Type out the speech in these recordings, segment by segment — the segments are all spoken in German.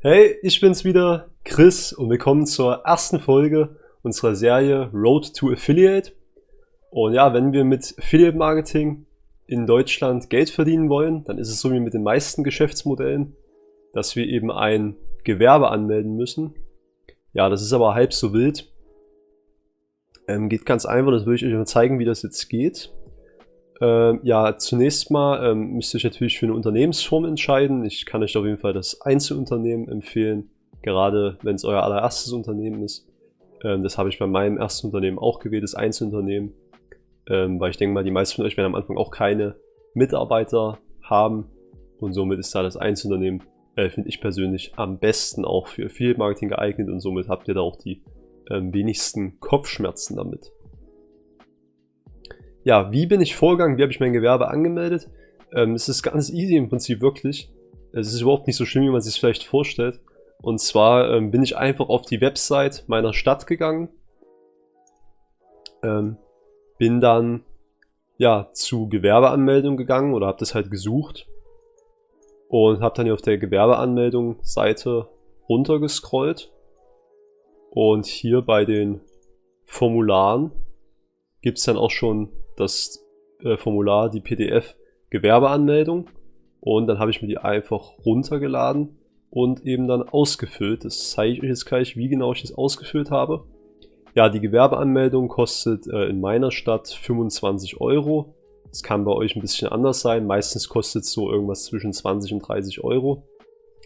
Hey, ich bin's wieder, Chris, und willkommen zur ersten Folge unserer Serie Road to Affiliate. Und ja, wenn wir mit Affiliate Marketing in Deutschland Geld verdienen wollen, dann ist es so wie mit den meisten Geschäftsmodellen, dass wir eben ein Gewerbe anmelden müssen. Ja, das ist aber halb so wild. Geht ganz einfach, das will ich euch mal zeigen, wie das jetzt geht. Ja, zunächst mal müsst ihr euch natürlich für eine Unternehmensform entscheiden. Ich kann euch auf jeden Fall das Einzelunternehmen empfehlen, gerade wenn es euer allererstes Unternehmen ist. Das habe ich bei meinem ersten Unternehmen auch gewählt, das Einzelunternehmen, weil ich denke mal, die meisten von euch werden am Anfang auch keine Mitarbeiter haben und somit ist da das Einzelunternehmen, finde ich persönlich, am besten auch für Affiliate Marketing geeignet und somit habt ihr da auch die wenigsten Kopfschmerzen damit. Ja, wie bin ich vorgegangen? Wie habe ich mein Gewerbe angemeldet? Es ist ganz easy im Prinzip wirklich. Es ist überhaupt nicht so schlimm, wie man sich es vielleicht vorstellt. Und zwar bin ich einfach auf die Website meiner Stadt gegangen. Bin dann ja zu Gewerbeanmeldung gegangen oder habe das halt gesucht. Und habe dann hier auf der Gewerbeanmeldung-Seite runtergescrollt. Und hier bei den Formularen gibt es dann auch schon das Formular, die PDF Gewerbeanmeldung, und dann habe ich mir die einfach runtergeladen und eben dann ausgefüllt. Das zeige ich euch jetzt gleich, wie genau ich das ausgefüllt habe. Ja, die Gewerbeanmeldung kostet in meiner Stadt 25 Euro. Das kann bei euch ein bisschen anders sein. Meistens kostet es so irgendwas zwischen 20 und 30 Euro.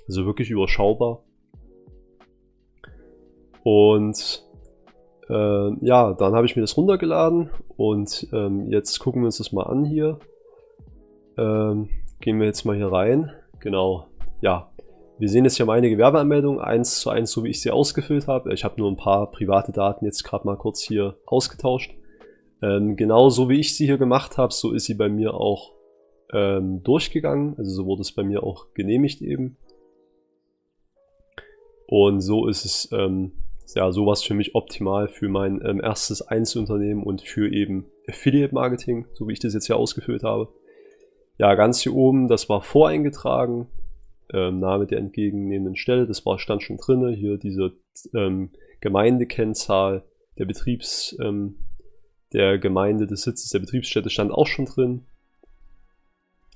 Also wirklich überschaubar. Und ja, dann habe ich mir das runtergeladen und jetzt gucken wir uns das mal an hier. Gehen wir jetzt mal hier rein. Genau, ja. Wir sehen jetzt hier meine Gewerbeanmeldung 1:1, so wie ich sie ausgefüllt habe. Ich habe nur ein paar private Daten jetzt gerade mal kurz hier ausgetauscht. Genau so wie ich sie hier gemacht habe, so ist sie bei mir auch durchgegangen. Also so wurde es bei mir auch genehmigt eben. Und so ist es ja, sowas für mich optimal für mein erstes Einzelunternehmen und für eben Affiliate Marketing, so wie ich das jetzt hier ausgefüllt habe. Ja, ganz hier oben, das war voreingetragen, Name der entgegennehmenden Stelle, das stand schon drin. Hier diese Gemeindekennzahl der der Gemeinde des Sitzes der Betriebsstätte stand auch schon drin.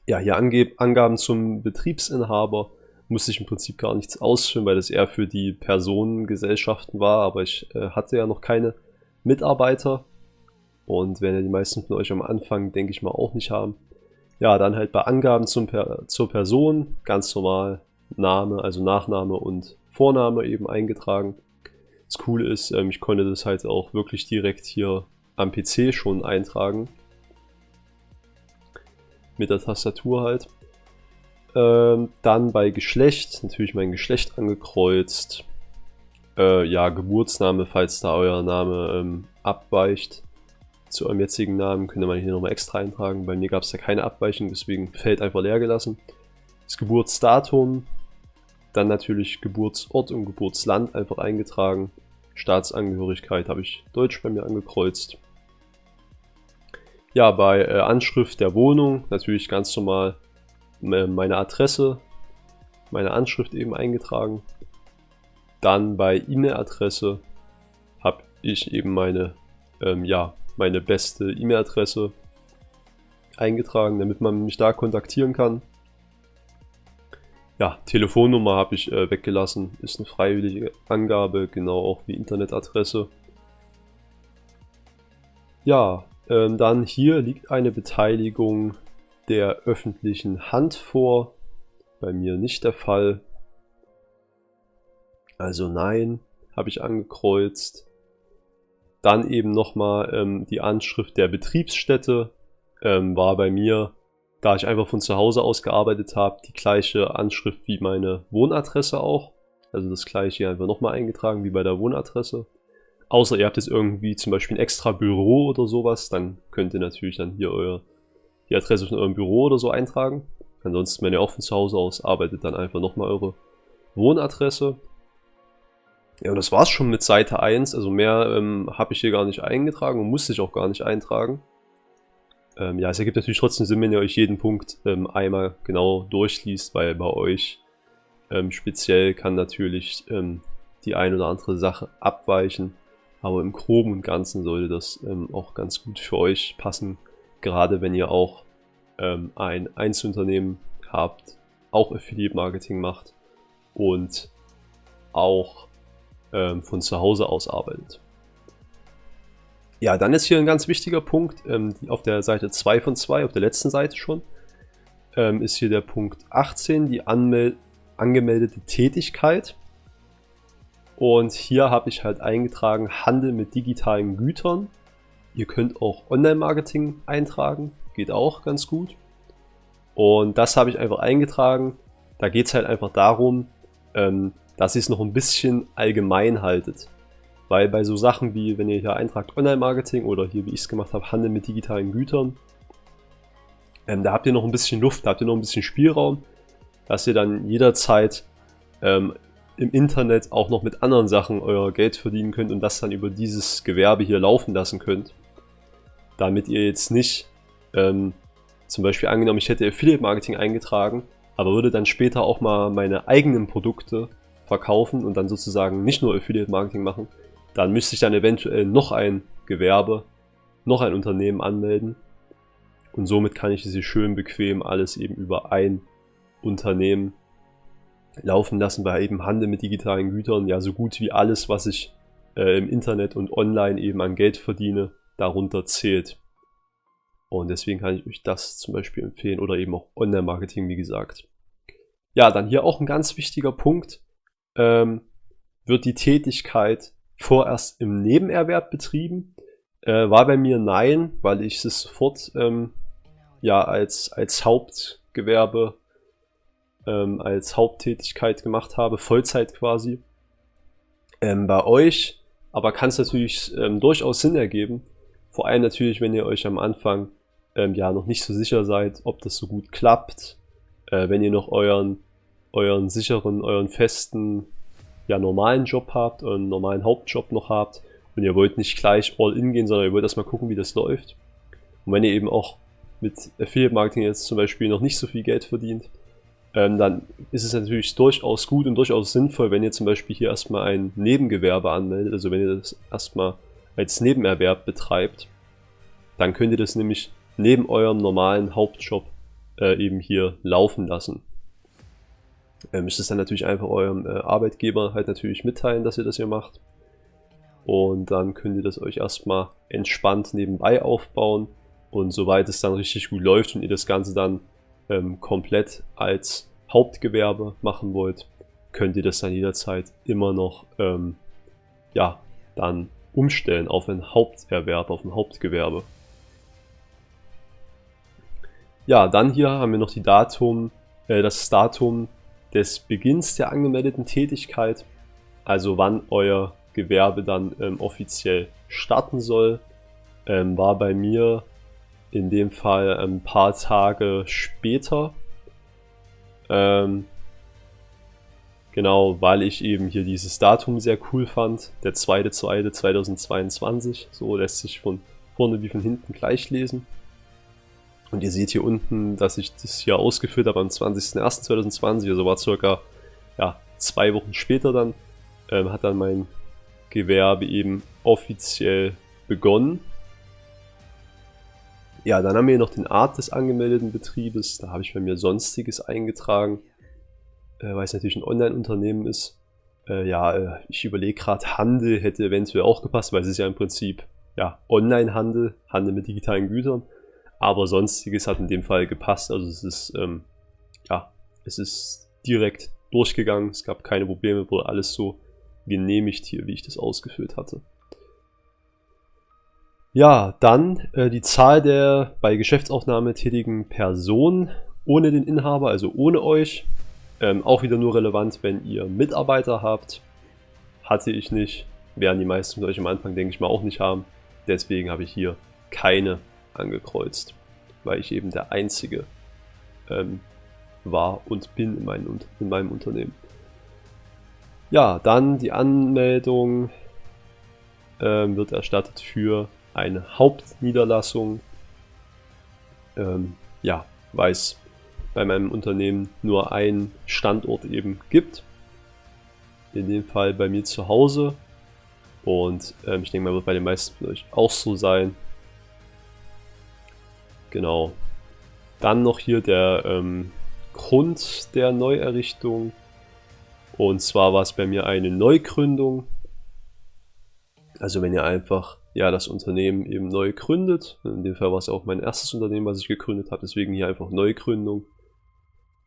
Ja, hier Angaben zum Betriebsinhaber. Musste ich im Prinzip gar nichts ausfüllen, weil das eher für die Personengesellschaften war, aber ich hatte ja noch keine Mitarbeiter und werden ja die meisten von euch am Anfang, denke ich mal, auch nicht haben. Ja, dann halt bei Angaben zur Person, ganz normal Name, also Nachname und Vorname eben eingetragen. Das Coole ist, ich konnte das halt auch wirklich direkt hier am PC schon eintragen. Mit der Tastatur halt. Dann bei Geschlecht, natürlich mein Geschlecht angekreuzt. Ja, Geburtsname, falls da euer Name abweicht zu eurem jetzigen Namen, könnt ihr mal hier nochmal extra eintragen. Bei mir gab es ja keine Abweichung, deswegen Feld einfach leer gelassen. Das Geburtsdatum, dann natürlich Geburtsort und Geburtsland einfach eingetragen. Staatsangehörigkeit habe ich Deutsch bei mir angekreuzt. Ja, bei Anschrift der Wohnung natürlich ganz normal meine Adresse, meine Anschrift eben eingetragen. Dann bei E-Mail-Adresse habe ich eben meine beste E-Mail-Adresse eingetragen, damit man mich da kontaktieren kann. Ja, Telefonnummer habe ich weggelassen, ist eine freiwillige Angabe, genau auch wie Internetadresse. Ja, dann hier liegt eine Beteiligung der öffentlichen Hand vor. Bei mir nicht der Fall. Also nein, habe ich angekreuzt. Dann eben nochmal die Anschrift der Betriebsstätte war bei mir, da ich einfach von zu Hause aus gearbeitet habe, die gleiche Anschrift wie meine Wohnadresse auch. Also das gleiche hier einfach nochmal eingetragen wie bei der Wohnadresse. Außer ihr habt jetzt irgendwie zum Beispiel ein extra Büro oder sowas, dann könnt ihr natürlich dann hier die Adresse von eurem Büro oder so eintragen. Ansonsten, wenn ihr auch von zu Hause aus arbeitet, dann einfach nochmal eure Wohnadresse. Ja, und das war's schon mit Seite 1. Also mehr habe ich hier gar nicht eingetragen und musste ich auch gar nicht eintragen. Ja, es ergibt natürlich trotzdem Sinn, wenn ihr euch jeden Punkt einmal genau durchliest, weil bei euch Speziell kann natürlich die ein oder andere Sache abweichen, aber im Groben und Ganzen sollte das auch ganz gut für euch passen, gerade wenn ihr auch ein Einzelunternehmen habt, auch Affiliate Marketing macht und auch von zu Hause aus arbeitet. Ja, dann ist hier ein ganz wichtiger Punkt, auf der Seite 2 von 2, auf der letzten Seite schon, ist hier der Punkt 18, die angemeldete Tätigkeit. Und hier habe ich halt eingetragen, Handel mit digitalen Gütern. Ihr könnt auch Online-Marketing eintragen, geht auch ganz gut. Und das habe ich einfach eingetragen. Da geht es halt einfach darum, dass ihr es noch ein bisschen allgemein haltet. Weil bei so Sachen wie, wenn ihr hier eintragt Online-Marketing oder hier, wie ich es gemacht habe, Handel mit digitalen Gütern, da habt ihr noch ein bisschen Luft, da habt ihr noch ein bisschen Spielraum, dass ihr dann jederzeit im Internet auch noch mit anderen Sachen euer Geld verdienen könnt und das dann über dieses Gewerbe hier laufen lassen könnt. Damit ihr jetzt nicht, zum Beispiel angenommen, ich hätte Affiliate Marketing eingetragen, aber würde dann später auch mal meine eigenen Produkte verkaufen und dann sozusagen nicht nur Affiliate Marketing machen, dann müsste ich dann eventuell noch ein Gewerbe, noch ein Unternehmen anmelden. Und somit kann ich diese schön bequem alles eben über ein Unternehmen laufen lassen, weil eben Handel mit digitalen Gütern ja so gut wie alles, was ich im Internet und online eben an Geld verdiene, darunter zählt. Und deswegen kann ich euch das zum Beispiel empfehlen oder eben auch Online-Marketing, wie gesagt. Ja, dann hier auch ein ganz wichtiger Punkt. Wird die Tätigkeit vorerst im Nebenerwerb betrieben? War bei mir nein, weil ich es sofort ja, als Hauptgewerbe, als Haupttätigkeit gemacht habe, Vollzeit quasi. Bei euch aber kann es natürlich durchaus Sinn ergeben, vor allem natürlich, wenn ihr euch am Anfang ja noch nicht so sicher seid, ob das so gut klappt, wenn ihr noch euren sicheren, euren festen, ja, normalen Job habt, euren normalen Hauptjob noch habt und ihr wollt nicht gleich all in gehen, sondern ihr wollt erstmal gucken, wie das läuft. Und wenn ihr eben auch mit Affiliate Marketing jetzt zum Beispiel noch nicht so viel Geld verdient, dann ist es natürlich durchaus gut und durchaus sinnvoll, wenn ihr zum Beispiel hier erstmal ein Nebengewerbe anmeldet, also wenn ihr das erstmal als Nebenerwerb betreibt, dann könnt ihr das nämlich neben eurem normalen Hauptjob eben hier laufen lassen. Müsst es dann natürlich einfach eurem Arbeitgeber halt natürlich mitteilen, dass ihr das hier macht. Und dann könnt ihr das euch erstmal entspannt nebenbei aufbauen. Und sobald es dann richtig gut läuft und ihr das Ganze dann komplett als Hauptgewerbe machen wollt, könnt ihr das dann jederzeit immer noch ja, dann umstellen auf einen Haupterwerb, auf ein Hauptgewerbe. Ja, dann hier haben wir noch das Datum des Beginns der angemeldeten Tätigkeit, also wann euer Gewerbe dann offiziell starten soll, war bei mir in dem Fall ein paar Tage später. Genau, weil ich eben hier dieses Datum sehr cool fand, der 2.2.2022, so lässt sich von vorne wie von hinten gleich lesen. Und ihr seht hier unten, dass ich das hier ausgeführt habe am 20.01.2020, also war circa 2 Wochen später dann, hat dann mein Gewerbe eben offiziell begonnen. Ja, dann haben wir noch den Art des angemeldeten Betriebes, da habe ich bei mir Sonstiges eingetragen, weil es natürlich ein Online-Unternehmen ist. Ich überlege gerade, Handel hätte eventuell auch gepasst, weil es ist ja im Prinzip Online-Handel, Handel mit digitalen Gütern. Aber Sonstiges hat in dem Fall gepasst, also es ist direkt durchgegangen, es gab keine Probleme, wurde alles so genehmigt hier, wie ich das ausgeführt hatte. Ja, dann die Zahl der bei Geschäftsaufnahme tätigen Personen ohne den Inhaber, also ohne euch. Auch wieder nur relevant, wenn ihr Mitarbeiter habt. Hatte ich nicht, werden die meisten von euch am Anfang, denke ich mal, auch nicht haben. Deswegen habe ich hier keine angekreuzt, weil ich eben der Einzige war und bin in meinem Unternehmen. Ja, dann die Anmeldung wird erstattet für eine Hauptniederlassung. Weiß bei meinem Unternehmen nur einen Standort eben gibt. In dem Fall bei mir zu Hause. Und ich denke mal, wird bei den meisten von euch auch so sein. Genau. Dann noch hier der Grund der Neuerrichtung. Und zwar war es bei mir eine Neugründung. Also wenn ihr einfach das Unternehmen eben neu gründet. In dem Fall war es auch mein erstes Unternehmen, was ich gegründet habe. Deswegen hier einfach Neugründung.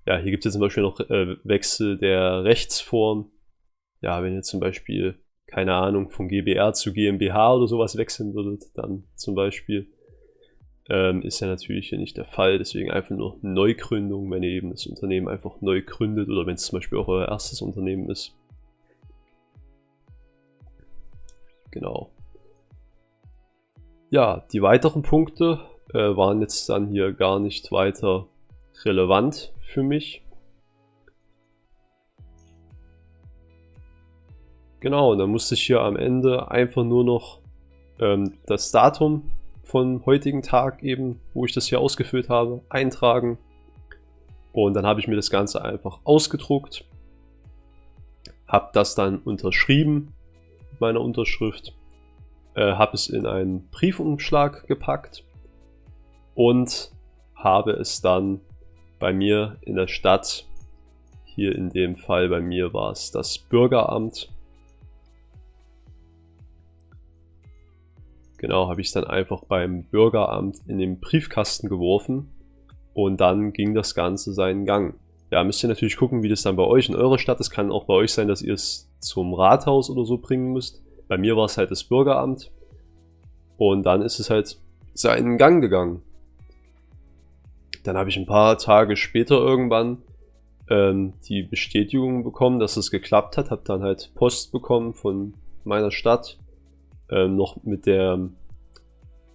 Ja, hier gibt es zum Beispiel noch Wechsel der Rechtsform. Ja, wenn ihr zum Beispiel, keine Ahnung, von GbR zu GmbH oder sowas wechseln würdet, dann zum Beispiel, ist ja natürlich hier nicht der Fall. Deswegen einfach nur Neugründung, wenn ihr eben das Unternehmen einfach neu gründet oder wenn es zum Beispiel auch euer erstes Unternehmen ist. Genau. Ja, die weiteren Punkte waren jetzt dann hier gar nicht weiter relevant für mich. Genau, und dann musste ich hier am Ende einfach nur noch das Datum von heutigen Tag eben, wo ich das hier ausgefüllt habe, eintragen. Und dann habe ich mir das Ganze einfach ausgedruckt, habe das dann unterschrieben mit meiner Unterschrift, habe es in einen Briefumschlag gepackt und habe es dann bei mir in der Stadt, hier in dem Fall bei mir war es das Bürgeramt, genau, habe ich es dann einfach beim Bürgeramt in den Briefkasten geworfen und dann ging das Ganze seinen Gang. Ja, müsst ihr natürlich gucken, wie das dann bei euch in eurer Stadt ist. Kann auch bei euch sein, dass ihr es zum Rathaus oder so bringen müsst. Bei mir war es halt das Bürgeramt und dann ist es halt seinen Gang gegangen. Dann habe ich ein paar Tage später irgendwann die Bestätigung bekommen, dass es geklappt hat. Habe dann halt Post bekommen von meiner Stadt. Noch mit der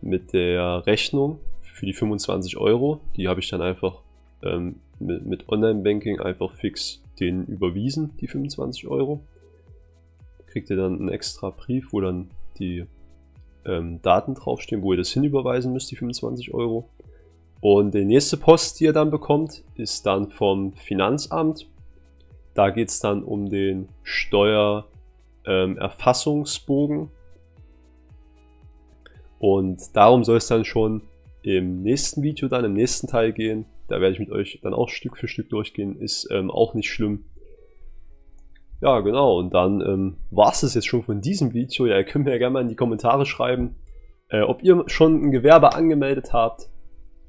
Rechnung für die 25 Euro. Die habe ich dann einfach mit Online-Banking einfach fix denen überwiesen, die 25 Euro. Kriegt ihr dann einen extra Brief, wo dann die Daten draufstehen, wo ihr das hinüberweisen müsst, die 25 Euro. Und die nächste Post, die ihr dann bekommt, ist dann vom Finanzamt. Da geht es dann um den Steuererfassungsbogen. Und darum soll es dann schon im nächsten Video, dann im nächsten Teil gehen. Da werde ich mit euch dann auch Stück für Stück durchgehen. Ist auch nicht schlimm. Ja, genau. Und dann war es das jetzt schon von diesem Video. Ja, ihr könnt mir ja gerne mal in die Kommentare schreiben, ob ihr schon ein Gewerbe angemeldet habt.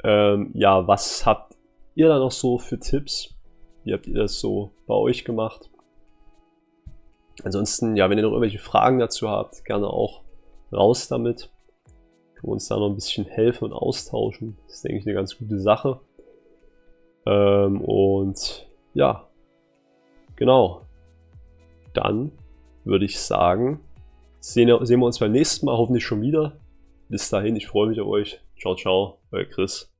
Ja, was habt ihr da noch so für Tipps? Wie habt ihr das so bei euch gemacht? Ansonsten, ja, wenn ihr noch irgendwelche Fragen dazu habt, gerne auch raus damit. Können wir uns da noch ein bisschen helfen und austauschen. Das ist, denke ich, eine ganz gute Sache. Und ja, genau. Dann würde ich sagen, sehen wir uns beim nächsten Mal hoffentlich schon wieder. Bis dahin, ich freue mich auf euch. Ciao, ciao, euer Chris.